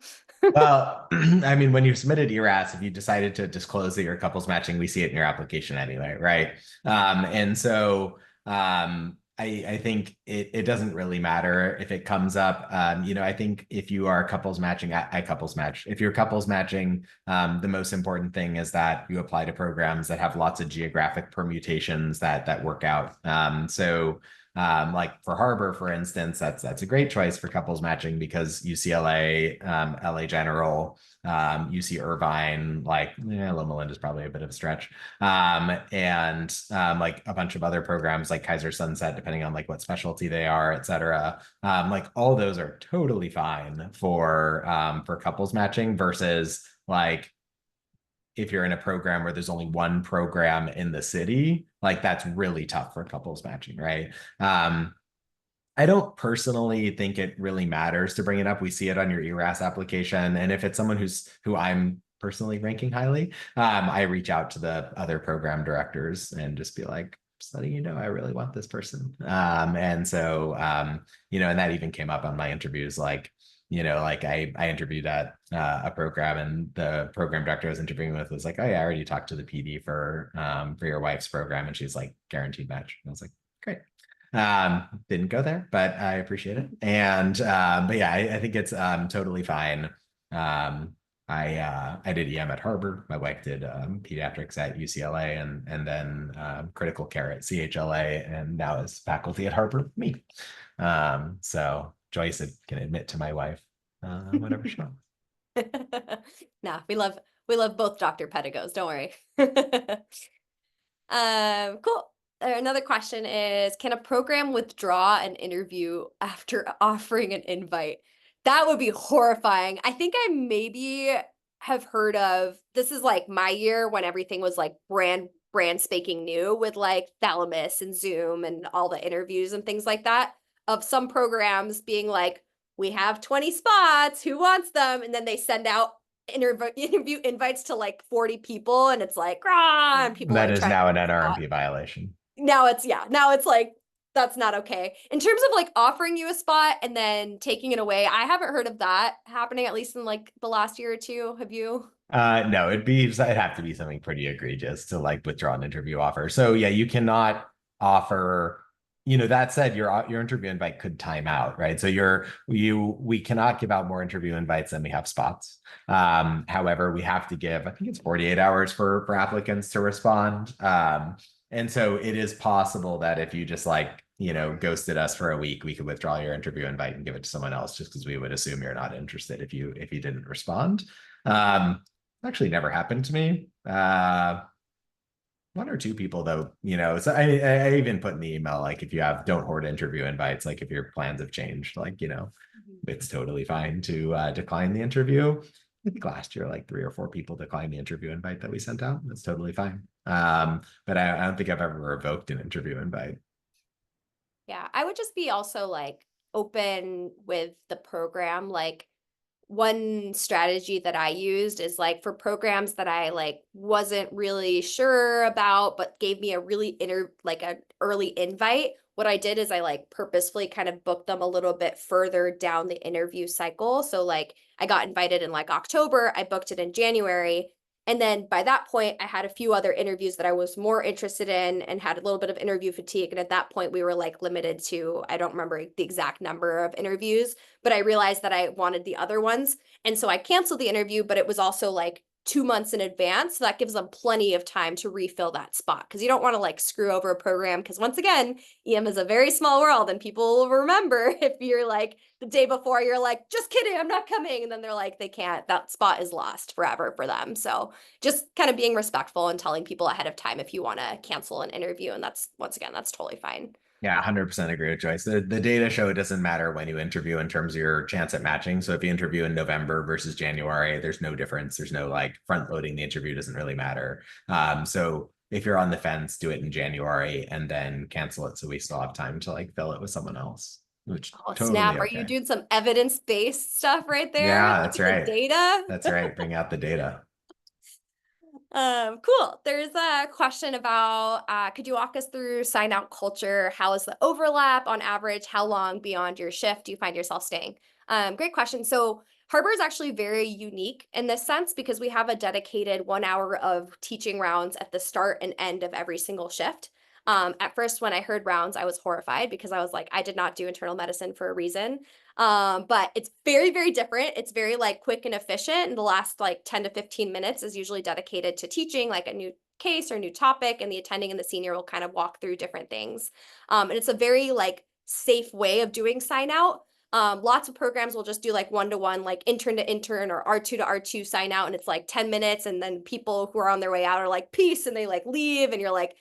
Well, I mean, when you've submitted ERAS, if you decided to disclose that you're couples matching, we see it in your application anyway, right? And so I think it doesn't really matter if it comes up. I think if you are couples matching, I couples match. If you're couples matching, the most important thing is that you apply to programs that have lots of geographic permutations that work out. Like for Harbor, for instance, that's a great choice for couples matching because UCLA, LA General, UC Irvine, like Loma Linda is probably a bit of a stretch, and like a bunch of other programs like Kaiser Sunset, depending on like what specialty they are, et cetera. Like all those are totally fine for couples matching versus like if you're in a program where there's only one program in the city, like that's really tough for couples matching, right? I don't personally think it really matters to bring it up. We see it on your ERAS application, and if it's someone who I'm personally ranking highly, I reach out to the other program directors and just be like, just letting you know, I really want this person. And so, and that even came up on my interviews, like like I interviewed at a program, and the program director I was interviewing with was like, "Oh yeah, I already talked to the PD for your wife's program," and she's like, "Guaranteed match." And I was like, "Great." Didn't go there, but I appreciate it. And but yeah, I think it's totally fine. I did EM at Harbor. My wife did pediatrics at UCLA, and then critical care at CHLA, and now is faculty at Harbor. Me. So Joyce can admit to my wife whatever she wants. Nah, we love both Dr. Pedigos, don't worry. Cool. Another question is, can a program withdraw an interview after offering an invite? That would be horrifying. I think I maybe have heard of, this is like my year when everything was like brand spanking new with like Thalamus and Zoom and all the interviews and things like that, of some programs being like, we have 20 spots, who wants them? And then they send out interview invites to like 40 people, and it's like, rah, and people That like is trying now an to NRMP violation. now it's like, that's not okay. In terms of like offering you a spot and then taking it away, I haven't heard of that happening, at least in like the last year or two. Have it'd have to be something pretty egregious to like withdraw an interview offer. So yeah, you cannot offer, that said, your interview invite could time out, right? So we cannot give out more interview invites than we have spots. However, we have to give, I think it's 48 hours for applicants to respond. And so it is possible that if you just like, ghosted us for a week, we could withdraw your interview invite and give it to someone else, just because we would assume you're not interested if you didn't respond. Actually never happened to me. One or two people though, so I even put in the email, like, if you don't hoard interview invites, like if your plans have changed, like, it's totally fine to decline the interview. I think last year, like 3 or 4 people declined the interview invite that we sent out. That's totally fine. But I don't think I've ever revoked an interview invite. Yeah, I would just be also like open with the program. Like, one strategy that I used is like for programs that I like wasn't really sure about, but gave me a really an early invite. What I did is I like purposefully kind of booked them a little bit further down the interview cycle. So like I got invited in like October, I booked it in January. And then by that point, I had a few other interviews that I was more interested in and had a little bit of interview fatigue. And at that point, we were like limited to, I don't remember the exact number of interviews, but I realized that I wanted the other ones. And so I canceled the interview, but it was also like 2 months in advance. So that gives them plenty of time to refill that spot, because you don't want to like screw over a program. Because once again, EM is a very small world, and people will remember if you're like the day before, you're like, just kidding, I'm not coming. And then they're like, they can't, that spot is lost forever for them. So just kind of being respectful and telling people ahead of time if you want to cancel an interview. And that's, once again, that's totally fine. Yeah, 100% agree with Joyce. The data show it doesn't matter when you interview in terms of your chance at matching. So if you interview in November versus January, there's no difference. There's no like front loading the interview, doesn't really matter. So if you're on the fence, do it in January and then cancel it so we still have time to like fill it with someone else. Which Oh, totally snap. okay. Are you doing some evidence-based stuff right there? Yeah, that's Look at right. the data. That's right. Bring out the data. Cool. There's a question about, could you walk us through sign out culture? How is the overlap on average? How long beyond your shift do you find yourself staying? Great question. So Harbor is actually very unique in this sense because we have a dedicated 1 hour of teaching rounds at the start and end of every single shift. At first, when I heard rounds, I was horrified because I was like, I did not do internal medicine for a reason. But it's very, very different. It's very like quick and efficient. And the last like 10 to 15 minutes is usually dedicated to teaching like a new case or new topic, and the attending and the senior will kind of walk through different things. And it's a very like safe way of doing sign out. Lots of programs will just do like one-to-one, like intern to intern or R2 to R2 sign out, and it's like 10 minutes, and then people who are on their way out are like, peace, and they like leave, and you're like,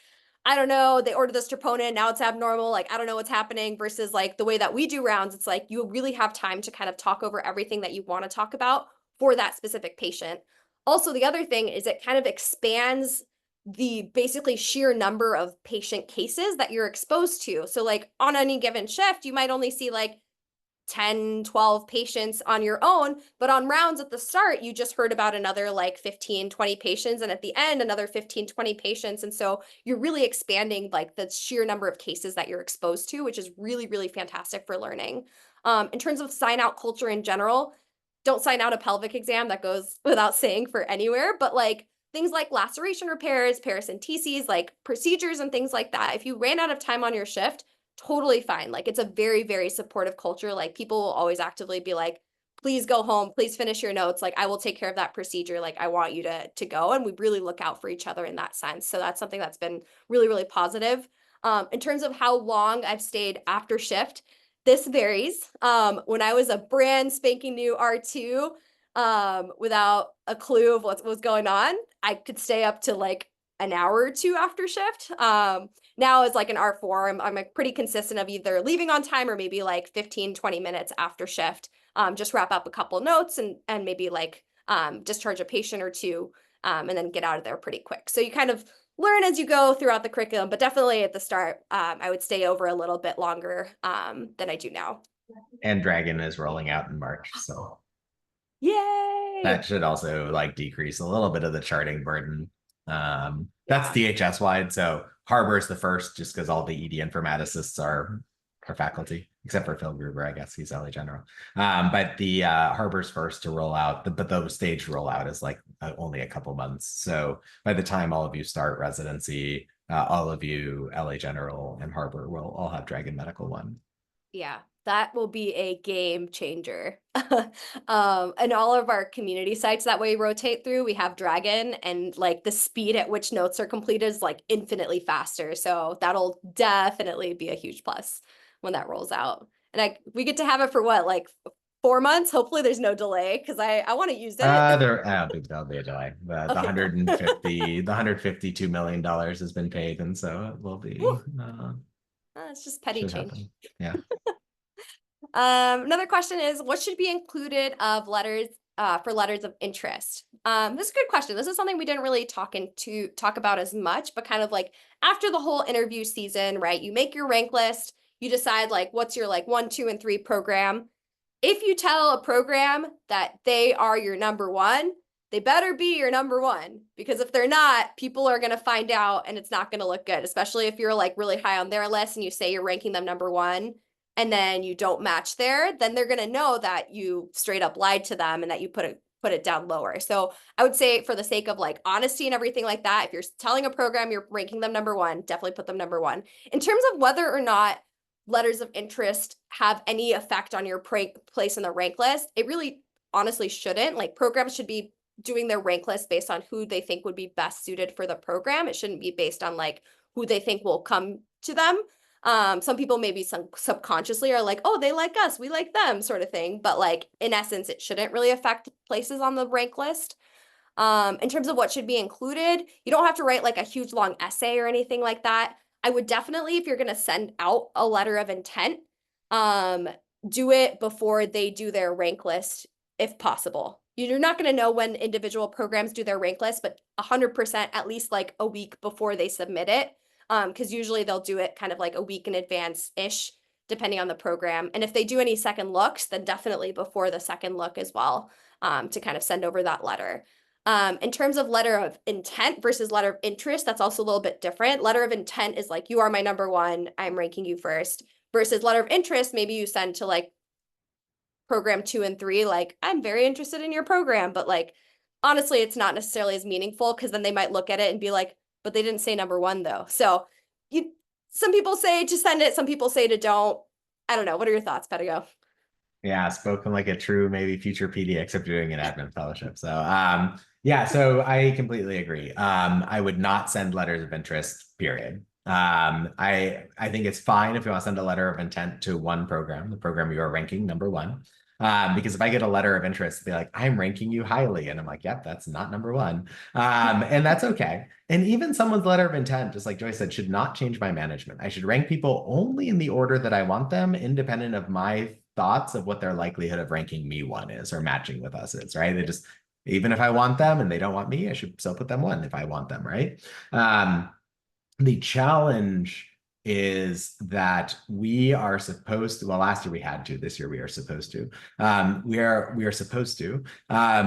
I don't know, they ordered this troponin, now it's abnormal, like I don't know what's happening, versus like the way that we do rounds, it's like you really have time to kind of talk over everything that you want to talk about for that specific patient. Also, the other thing is it kind of expands the basically sheer number of patient cases that you're exposed to. So like on any given shift, you might only see like 10, 12 patients on your own, but on rounds at the start, you just heard about another like 15, 20 patients, and at the end, another 15, 20 patients. And so you're really expanding like the sheer number of cases that you're exposed to, which is really, really fantastic for learning. In terms of sign out culture in general, don't sign out a pelvic exam, that goes without saying for anywhere, but like things like laceration repairs, paracenteses, like procedures and things like that. If you ran out of time on your shift, totally fine. Like it's a very, very supportive culture. Like people will always actively be like, please go home, please finish your notes. Like I will take care of that procedure. Like I want you to go. And we really look out for each other in that sense. So that's something that's been really, really positive. In terms of how long I've stayed after shift, this varies. When I was a brand spanking new R2, without a clue of what was going on, I could stay up to like an hour or two after shift. Now as like an R4, I'm like pretty consistent of either leaving on time or maybe like 15, 20 minutes after shift. Just wrap up a couple notes and maybe like discharge a patient or two, and then get out of there pretty quick. So you kind of learn as you go throughout the curriculum, but definitely at the start, I would stay over a little bit longer than I do now. And Dragon is rolling out in March, so Yay! that should also like decrease a little bit of the charting burden. That's DHS wide, so Harbor's the first, just because all the ED informaticists are faculty, except for Phil Gruber, I guess he's LA General. But the Harbor's first to roll out, but the stage rollout is like only a couple months. So by the time all of you start residency, all of you LA General and Harbor will all have Dragon Medical 1. Yeah, that will be a game changer. And all of our community sites that we rotate through, we have Dragon, and like the speed at which notes are completed is like infinitely faster. So that'll definitely be a huge plus when that rolls out. And we get to have it for what, like 4 months? Hopefully there's no delay because I want to use it. There'll be a delay. The Okay. 152 million dollars has been paid, and so it will be. It's just petty should change. happen. Yeah. Another question is, what should be included of letters for letters of interest? This is a good question. This is something we didn't really talk about as much, but kind of like after the whole interview season, right? You make your rank list, you decide like what's your like 1, 2, and 3 program. If you tell a program that they are your number one, they better be your number one, because if they're not, people are going to find out and it's not going to look good, especially if you're like really high on their list and you say you're ranking them number one and then you don't match there, then they're going to know that you straight up lied to them and that you put it down lower. So I would say, for the sake of like honesty and everything like that, if you're telling a program you're ranking them number one, definitely put them number one. In terms of whether or not letters of interest have any effect on your place in the rank list, it really honestly shouldn't. Like programs should be doing their rank list based on who they think would be best suited for the program. It shouldn't be based on like who they think will come to them. Some people maybe subconsciously are like, oh, they like us, we like them, sort of thing. But like in essence, it shouldn't really affect places on the rank list. In terms of what should be included, you don't have to write like a huge long essay or anything like that. I would definitely, if you're going to send out a letter of intent, do it before they do their rank list, if possible. You're not going to know when individual programs do their rank list, but 100% at least like a week before they submit it. Because usually they'll do it kind of like a week in advance-ish, depending on the program. And if they do any second looks, then definitely before the second look as well, to kind of send over that letter. In terms of letter of intent versus letter of interest, that's also a little bit different. Letter of intent is like, you are my number one, I'm ranking you first. Versus letter of interest, maybe you send to like program 2 and 3, like, I'm very interested in your program, but like, honestly, it's not necessarily as meaningful, because then they might look at it and be like, but they didn't say number one though. So some people say to send it, some people say to don't. I don't know. What are your thoughts, Pedigo? Yeah, spoken like a true maybe future PD, except you're doing an admin fellowship. So Yeah, so I completely agree. I would not send letters of interest, period. I think it's fine if you want to send a letter of intent to one program, the program you are ranking number one. Because if I get a letter of interest, be like, I'm ranking you highly. And I'm like, yep, that's not number one. And that's okay. And even someone's letter of intent, just like Joyce said, should not change my management. I should rank people only in the order that I want them, independent of my thoughts of what their likelihood of ranking me one is or matching with us is, right? They just even if I want them and they don't want me, I should still put them one if I want them, right? The challenge is that we are supposed to, well, last year we had to, this year we are supposed to. We are supposed to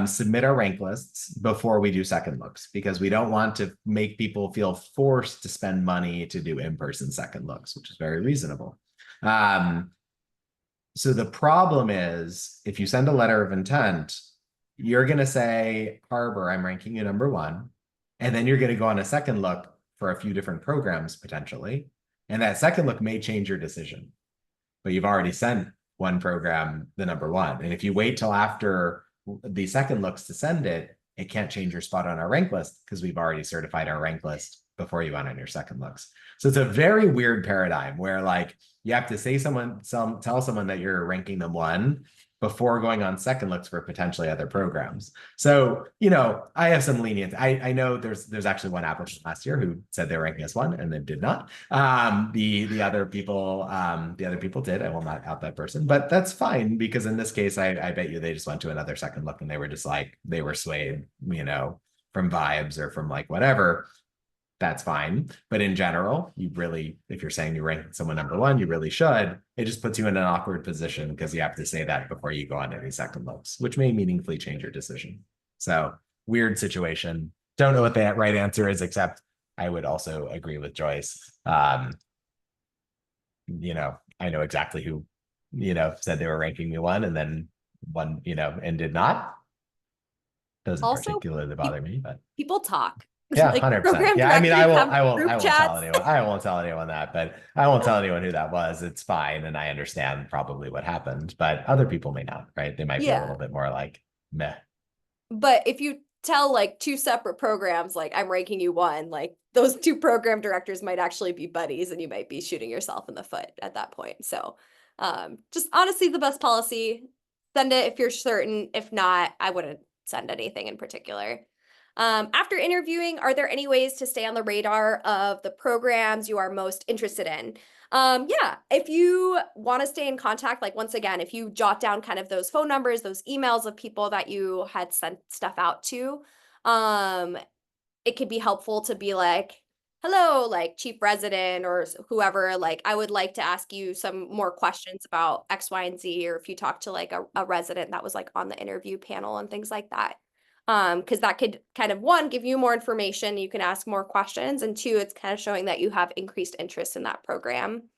submit our rank lists before we do second looks because we don't want to make people feel forced to spend money to do in-person second looks, which is very reasonable. So the problem is if you send a letter of intent, you're going to say, Harbor, I'm ranking you number one. And then you're going to go on a second look for a few different programs potentially. And that second look may change your decision. But you've already sent one program the number one. And if you wait till after the second looks to send it, it can't change your spot on our rank list because we've already certified our rank list before you went on your second looks. So it's a very weird paradigm where like you have to say tell someone that you're ranking them one before going on second looks for potentially other programs. So, I have some lenience. I know there's actually one applicant last year who said they were ranking us one and then did not. The other people did. I will not out that person, but that's fine because in this case, I bet you they just went to another second look and they were just like they were swayed, from vibes or from like whatever. That's fine. But in general, if you're saying you rank someone number one, you really should. It just puts you in an awkward position because you have to say that before you go on any second looks, which may meaningfully change your decision. So weird situation. Don't know what the right answer is, except I would also agree with Joyce. I know exactly who, said they were ranking me one and then one, and did not. Doesn't Also, particularly bother me, but people talk. yeah, Like 100%. program Yeah, I mean, directors have I group won't tell chats. anyone. I won't tell anyone that, but I won't tell anyone who that was. It's fine, and I understand probably what happened, but other people may not, right? They might be a Yeah. little bit more like meh. But if you tell like two separate programs, like I'm ranking you one, like those two program directors might actually be buddies and you might be shooting yourself in the foot at that point. So just honestly, the best policy, send it if you're certain. If not, I wouldn't send anything in particular. After interviewing, are there any ways to stay on the radar of the programs you are most interested in? Yeah, if you want to stay in contact, like once again, if you jot down kind of those phone numbers, those emails of people that you had sent stuff out to, it could be helpful to be like, hello, like chief resident or whoever, like I would like to ask you some more questions about X, Y, and Z, or if you talk to like a resident that was like on the interview panel and things like that. Because that could kind of one, give you more information, you can ask more questions, and two, it's kind of showing that you have increased interest in that program.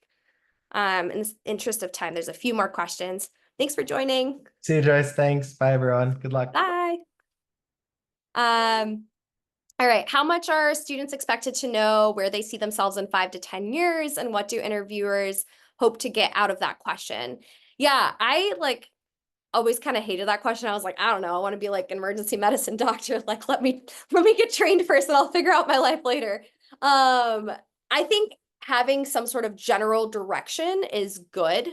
In the interest of time, there's a few more questions. Thanks for joining. See you, Joyce. Thanks. Bye, everyone. Good luck. Bye. All right. How much are students expected to know where they see themselves in 5 to 10 years, and what do interviewers hope to get out of that question? Yeah, I always kind of hated that question. I was like, I don't know. I want to be like an emergency medicine doctor. Like, let me get trained first and I'll figure out my life later. I think having some sort of general direction is good.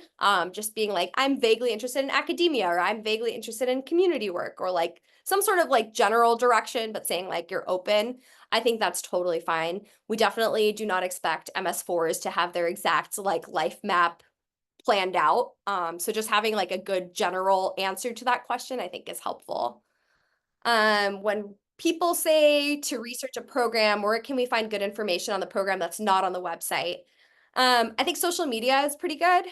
Just being like, I'm vaguely interested in academia, or I'm vaguely interested in community work, or like some sort of like general direction, but saying like you're open. I think that's totally fine. We definitely do not expect MS4s to have their exact like life map planned out. So just having like a good general answer to that question, I think is helpful. When people say to research a program, where can we find good information on the program that's not on the website? I think social media is pretty good.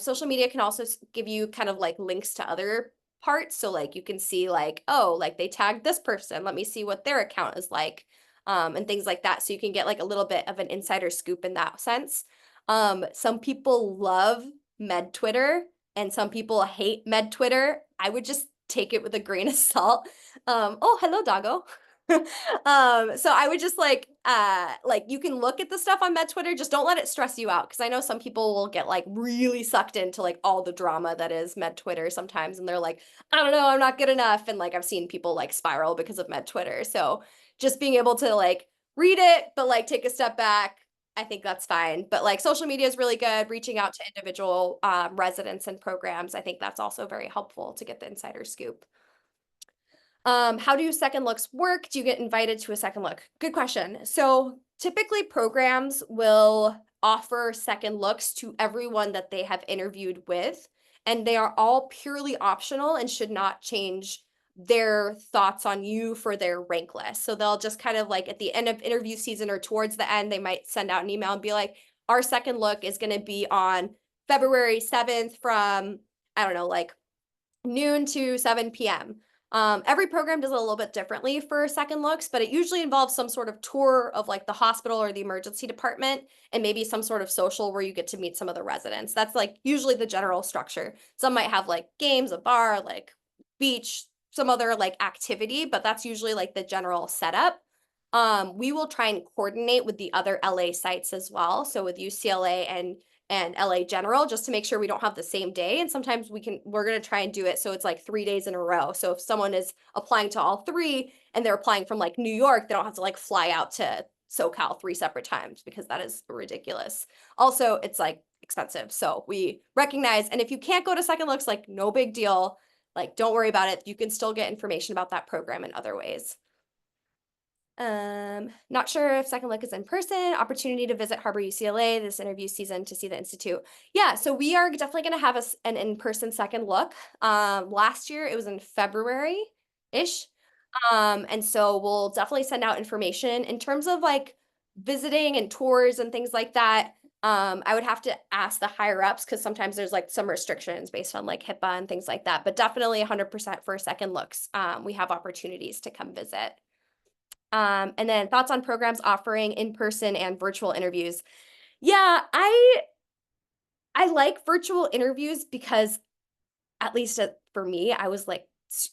Social media can also give you kind of like links to other parts. So like you can see like, oh, like they tagged this person. Let me see what their account is like, and things like that. So you can get like a little bit of an insider scoop in that sense. Some people love med Twitter and some people hate med Twitter. I would just take it with a grain of salt. Oh, hello, doggo. So I would just like you can look at the stuff on Med Twitter, just don't let it stress you out. Cause I know some people will get like really sucked into like all the drama that is Med Twitter sometimes. And they're like, I don't know, I'm not good enough. And like, I've seen people like spiral because of Med Twitter. So just being able to like read it, but like take a step back, I think that's fine. But like social media is really good. Reaching out to individual residents and programs, I think that's also very helpful to get the insider scoop. How do second looks work? Do you get invited to a second look? Good question. So typically programs will offer second looks to everyone that they have interviewed with, and they are all purely optional and should not change their thoughts on you for their rank list. So they'll just kind of like at the end of interview season or towards the end, they might send out an email and be like, our second look is going to be on February 7th from, I don't know, like noon to 7 p.m. Every program does it a little bit differently for second looks, but it usually involves some sort of tour of like the hospital or the emergency department, and maybe some sort of social where you get to meet some of the residents. That's like usually the general structure. Some might have like games, a bar, like beach, some other like activity, but that's usually like the general setup. We will try and coordinate with the other LA sites as well. So with UCLA and LA General, just to make sure we don't have the same day. And sometimes we're going to try and do it so it's like 3 days in a row. So if someone is applying to all three and they're applying from like New York, they don't have to like fly out to SoCal 3 separate times, because that is ridiculous. Also, it's like expensive. So we recognize, and if you can't go to second looks, like no big deal, like don't worry about it. You can still get information about that program in other ways. Not sure if second look is in person. Opportunity to visit Harbor UCLA this interview season to see the institute. Yeah, so we are definitely going to have an in-person second look. Last year it was in February-ish. And so we'll definitely send out information in terms of like visiting and tours and things like that. I would have to ask the higher ups, because sometimes there's like some restrictions based on like HIPAA and things like that, but definitely 100% for second looks. We have opportunities to come visit. And then thoughts on programs offering in-person and virtual interviews. Yeah, I like virtual interviews because, at least for me, I was like,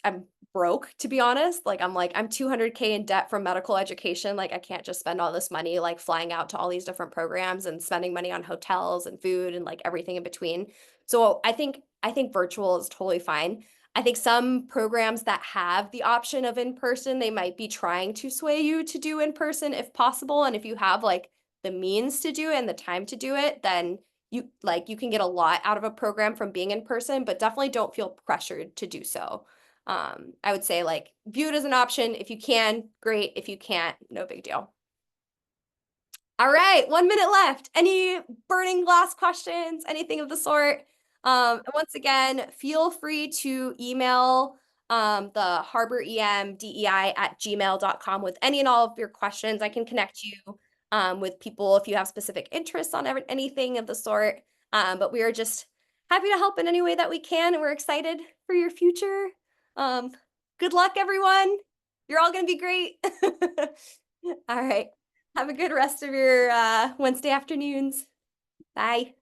I'm broke, to be honest. Like, I'm 200K in debt from medical education. Like, I can't just spend all this money like flying out to all these different programs and spending money on hotels and food and like everything in between. So I think virtual is totally fine. I think some programs that have the option of in person, they might be trying to sway you to do in person if possible. And if you have like the means to do it and the time to do it, then you can get a lot out of a program from being in person, but definitely don't feel pressured to do so. I would say like view it as an option. If you can, great. If you can't, no big deal. All right, 1 minute left. Any burning last questions, anything of the sort? And once again, feel free to email the harboremdei@gmail.com with any and all of your questions. I can connect you with people if you have specific interests on anything of the sort. But we are just happy to help in any way that we can, and we're excited for your future. Good luck, everyone. You're all going to be great. All right. Have a good rest of your Wednesday afternoons. Bye.